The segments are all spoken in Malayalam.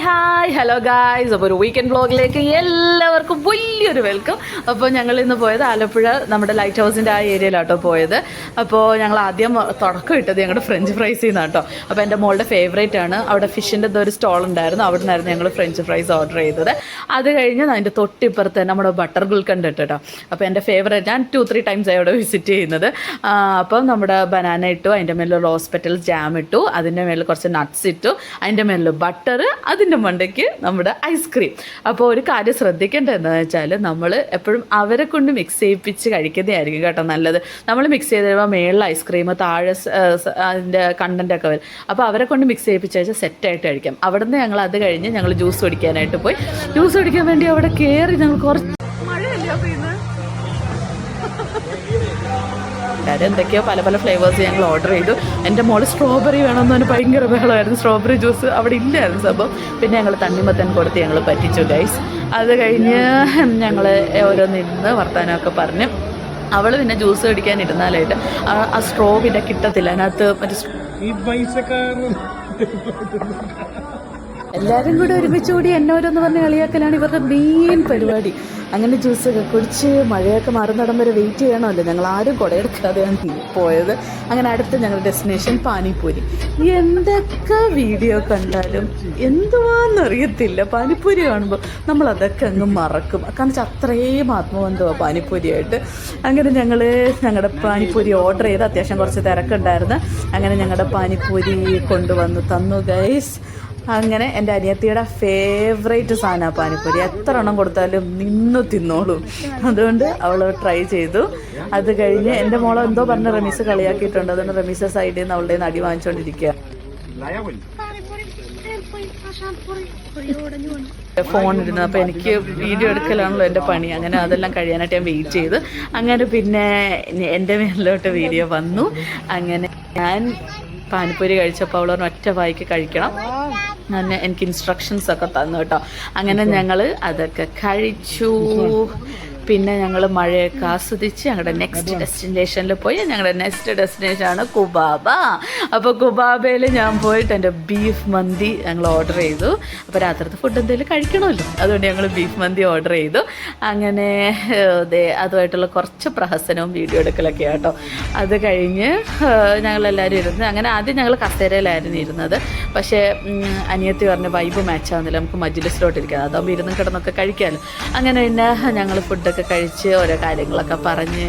Hi hello guys. അപ്പോൾ ഒരു വീക്കെൻഡ് വ്ളോഗിലേക്ക് എല്ലാവർക്കും വലിയൊരു വെൽക്കം. അപ്പോൾ ഞങ്ങൾ ഇന്ന് പോയത് ആലപ്പുഴ നമ്മുടെ ലൈറ്റ് ഹൗസിൻ്റെ ആ ഏരിയയിലാട്ടോ പോയത്. അപ്പോൾ ഞങ്ങൾ ആദ്യം തുടക്കം ഇട്ടത് ഞങ്ങളുടെ ഫ്രഞ്ച് ഫ്രൈസിൽ നിന്നാണ് കേട്ടോ. അപ്പോൾ എൻ്റെ മോളുടെ ഫേവറേറ്റ് ആണ്. അവിടെ ഫിഷിൻ്റെ ഒരു സ്റ്റോൾ ഉണ്ടായിരുന്നു, അവിടെ നിന്നായിരുന്നു ഞങ്ങൾ ഫ്രഞ്ച് ഫ്രൈസ് ഓർഡർ ചെയ്തത്. അത് കഴിഞ്ഞ് അതിൻ്റെ തൊട്ടിപ്പുറത്ത് തന്നെ നമ്മുടെ ബട്ടർ ഗുൽക്കണ്ട് ഇട്ട് കേട്ടോ. അപ്പോൾ എൻ്റെ ഫേവറേറ്റ്, ഞാൻ 2-3 ടൈംസ് അവിടെ വിസിറ്റ് ചെയ്യുന്നത്. അപ്പം നമ്മുടെ ബനാന ഇട്ടു, അതിൻ്റെ മേലിൽ റോസ് പെറ്റൽസ് ജാം ഇട്ടു, അതിൻ്റെ മേലിൽ കുറച്ച് നട്ട്സ് ഇട്ടു, അതിൻ്റെ മേലിൽ ബട്ടർ, അതിൻ്റെ മണ്ടയ്ക്ക് നമ്മുടെ ഐസ്ക്രീം. അപ്പോൾ ഒരു കാര്യം ശ്രദ്ധിക്കേണ്ടത് എന്താണെന്ന് വെച്ചാൽ നമ്മൾ എപ്പോഴും അവരെ കൊണ്ട് മിക്സ് ചെയ്യിപ്പിച്ച് കഴിക്കുന്നതായിരിക്കും കേട്ടോ നല്ലത്. നമ്മൾ മിക്സ് ചെയ്ത് കഴിയുമ്പോൾ മേളിൽ ഐസ്ക്രീം, താഴെ അതിൻ്റെ കണ്ടൻറ്റൊക്കെ വരും. അപ്പോൾ അവരെ കൊണ്ട് മിക്സ് ചെയ്യിപ്പിച്ച് വെച്ചാൽ സെറ്റായിട്ട് കഴിക്കാം. അവിടെ നിന്ന് ഞങ്ങൾ അത് കഴിഞ്ഞ് ഞങ്ങൾ ജ്യൂസ് കുടിക്കാനായിട്ട് പോയി. ജ്യൂസ് കുടിക്കാൻ വേണ്ടി അവിടെ കയറി ഞങ്ങൾ കുറച്ച് മഴയല്ലേ അപ്പോൾ ഇന്ന് എന്തൊക്കെയോ പല പല ഫ്ലേവേഴ്സ് ഞങ്ങൾ ഓർഡർ ചെയ്തു. എൻ്റെ മോള് സ്ട്രോബെറി വേണമെന്ന് പറഞ്ഞാൽ ഭയങ്കര ബഹളമായിരുന്നു. സ്ട്രോബെറി ജ്യൂസ് അവിടെ ഇല്ലായിരുന്നു സംഭവം. പിന്നെ ഞങ്ങൾ തണ്ണിമത്തൻ കൊടുത്ത് ഞങ്ങൾ പറ്റിച്ചു ഗൈസ്. അത് കഴിഞ്ഞ് ഞങ്ങൾ ഓരോന്നിരുന്ന് വർത്താനമൊക്കെ പറഞ്ഞ് അവൾ പിന്നെ ജ്യൂസ് കുടിക്കാൻ ഇരുന്നാലായിട്ട് ആ സ്ട്രോ പിന്നെ കിട്ടത്തില്ല, അതിനകത്ത് എല്ലാവരും കൂടി ഒരുമിച്ച് കൂടി എന്നോരെന്ന് പറഞ്ഞ് കളിയാക്കലാണ് ഇവരുടെ മെയിൻ പരിപാടി. അങ്ങനെ ജ്യൂസൊക്കെ കുടിച്ച് മഴയൊക്കെ മാറുന്നിടം വരെ വെയിറ്റ് ചെയ്യണമല്ലോ. ഞങ്ങൾ ആരും കുടയെടുക്കാതെയാണ് പോയത്. അങ്ങനെ അടുത്ത ഞങ്ങളുടെ ഡെസ്റ്റിനേഷൻ പാനിപ്പൂരി. എന്തൊക്കെ വീഡിയോ കണ്ടാലും എന്തുവാന്നറിയത്തില്ല, പാനിപ്പൂരി കാണുമ്പോൾ നമ്മളതൊക്കെ അങ്ങ് മറക്കും. കാരണം വെച്ചാൽ അത്രയും ആത്മബന്ധമാണ് പാനിപ്പൂരിയായിട്ട്. അങ്ങനെ ഞങ്ങൾ ഞങ്ങളുടെ പാനിപ്പൂരി ഓർഡർ ചെയ്ത്, അത്യാവശ്യം കുറച്ച് തിരക്കുണ്ടായിരുന്നു. അങ്ങനെ ഞങ്ങളുടെ പാനിപ്പൂരി കൊണ്ടുവന്ന് തന്നു ഗൈസ്. അങ്ങനെ എൻ്റെ അനിയത്തിയുടെ ഫേവറേറ്റ് സാധനമാണ് പാനിപ്പൂരി. എത്ര എണ്ണം കൊടുത്താലും നിന്ന് തിന്നോളും. അതുകൊണ്ട് അവൾ ട്രൈ ചെയ്തു. അത് കഴിഞ്ഞ് എൻ്റെ മോളെ എന്തോ പറഞ്ഞ് റമീസ് കളിയാക്കിയിട്ടുണ്ട്. അതുകൊണ്ട് റമീസ് സൈഡിൽ നിന്ന് അവളുടെ അടി വാങ്ങിച്ചുകൊണ്ടിരിക്കുക. ഫോൺ ഇരുന്നു. അപ്പോൾ എനിക്ക് വീഡിയോ എടുക്കലാണല്ലോ എൻ്റെ പണി. അങ്ങനെ അതെല്ലാം കഴിയാനായിട്ട് ഞാൻ വെയിറ്റ് ചെയ്ത്. അങ്ങനെ പിന്നെ എൻ്റെ മേലിലോട്ട് വീഡിയോ വന്നു. അങ്ങനെ ഞാൻ പാനിപ്പൂരി കഴിച്ചപ്പോൾ അവൾ ഒറ്റ വായിക്ക് കഴിക്കണം. എനിക്ക് ഇൻസ്ട്രക്ഷൻസ് ഒക്കെ തന്നു കേട്ടോ. അങ്ങനെ ഞങ്ങൾ അതൊക്കെ കഴിച്ചു. പിന്നെ ഞങ്ങൾ മഴയൊക്കെ ആസ്വദിച്ച് ഞങ്ങളുടെ നെക്സ്റ്റ് ഡെസ്റ്റിനേഷനിൽ പോയി. ഞങ്ങളുടെ നെക്സ്റ്റ് ഡെസ്റ്റിനേഷനാണ് കുബാബ. അപ്പോൾ കുബാബയിൽ ഞാൻ പോയിട്ട് എൻ്റെ ബീഫ് മന്തി ഞങ്ങൾ ഓർഡർ ചെയ്തു. അപ്പോൾ രാത്രിത്തെ ഫുഡ് എന്തെങ്കിലും കഴിക്കണമല്ലോ, അതുകൊണ്ട് ഞങ്ങൾ ബീഫ് മന്തി ഓർഡർ ചെയ്തു. അങ്ങനെ അതുമായിട്ടുള്ള കുറച്ച് പ്രഹസനവും വീഡിയോ എടുക്കലൊക്കെ കേട്ടോ. അത് കഴിഞ്ഞ് ഞങ്ങളെല്ലാവരും ഇരുന്ന്, അങ്ങനെ ആദ്യം ഞങ്ങൾ കസേരയിലായിരുന്നു ഇരുന്നത്. പക്ഷേ അനിയത്തി പറഞ്ഞ വൈബ് മാച്ച് ആവുന്നില്ല, നമുക്ക് മജ്ലിസിലോട്ടിരിക്കാം, അതാകുമ്പോൾ ഇരുന്ന് കിടന്നൊക്കെ കഴിക്കാമല്ലോ. അങ്ങനെ പിന്നെ ഞങ്ങൾ ഫുഡൊക്കെ കഴിച്ച് ഓരോ കാര്യങ്ങളൊക്കെ പറഞ്ഞ്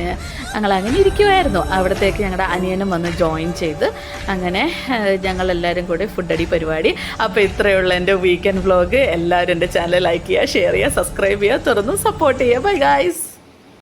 ഞങ്ങളങ്ങനെ ഇരിക്കുമായിരുന്നു. അവിടത്തേക്ക് ഞങ്ങളുടെ അനിയനും വന്ന് ജോയിൻ ചെയ്ത് അങ്ങനെ ഞങ്ങളെല്ലാവരും കൂടി ഫുഡടി പരിപാടി. അപ്പോൾ ഇത്രയുള്ള എൻ്റെ വീക്കെൻഡ് വ്ളോഗ്. എല്ലാവരും എൻ്റെ ചാനൽ ലൈക്ക് ചെയ്യുക, ഷെയർ ചെയ്യുക, സബ്സ്ക്രൈബ് ചെയ്യുക, തുറന്ന് സപ്പോർട്ട് ചെയ്യുക. Bye guys.